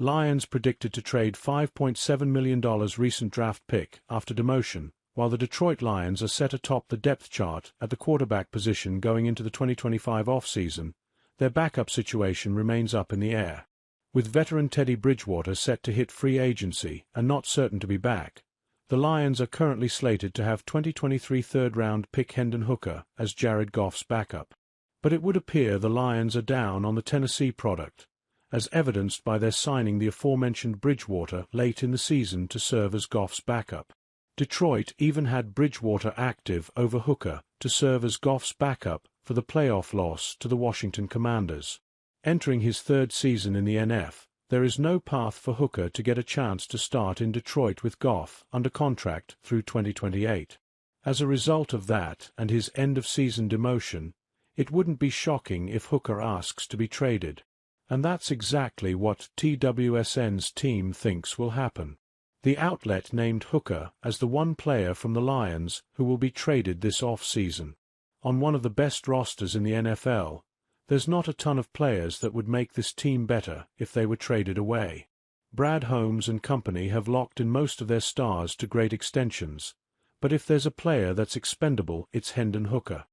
Lions predicted to trade $5.7 million recent draft pick after demotion, while the Detroit Lions are set atop the depth chart at the quarterback position going into the 2025 offseason. Their backup situation remains up in the air. With veteran Teddy Bridgewater set to hit free agency and not certain to be back, the Lions are currently slated to have 2023 third-round pick Hendon Hooker as Jared Goff's backup. But it would appear the Lions are down on the Tennessee product, as evidenced by their signing the aforementioned Bridgewater late in the season to serve as Goff's backup. Detroit even had Bridgewater active over Hooker to serve as Goff's backup for the playoff loss to the Washington Commanders. Entering his third season in the NF, there is no path for Hooker to get a chance to start in Detroit with Goff under contract through 2028. As a result of that and his end-of-season demotion, it wouldn't be shocking if Hooker asks to be traded. And that's exactly what TWSN's team thinks will happen. The outlet named Hooker as the one player from the Lions who will be traded this off-season. On one of the best rosters in the NFL, there's not a ton of players that would make this team better if they were traded away. Brad Holmes and company have locked in most of their stars to great extensions, but if there's a player that's expendable, it's Hendon Hooker.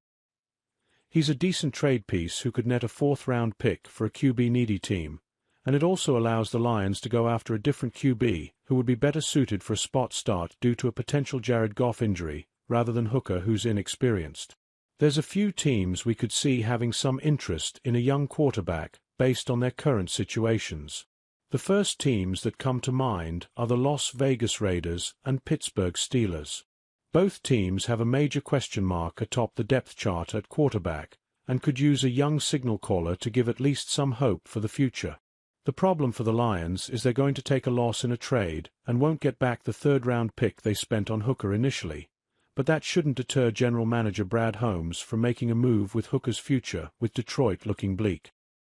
He's a decent trade piece who could net a fourth-round pick for a QB-needy team, and it also allows the Lions to go after a different QB who would be better suited for a spot start due to a potential Jared Goff injury, rather than Hooker who's inexperienced. There's a few teams we could see having some interest in a young quarterback based on their current situations. The first teams that come to mind are the Las Vegas Raiders and Pittsburgh Steelers. Both teams have a major question mark atop the depth chart at quarterback and could use a young signal caller to give at least some hope for the future. The problem for the Lions is they're going to take a loss in a trade and won't get back the third-round pick they spent on Hooker initially. But that shouldn't deter General Manager Brad Holmes from making a move with Hooker's future, with Detroit looking bleak.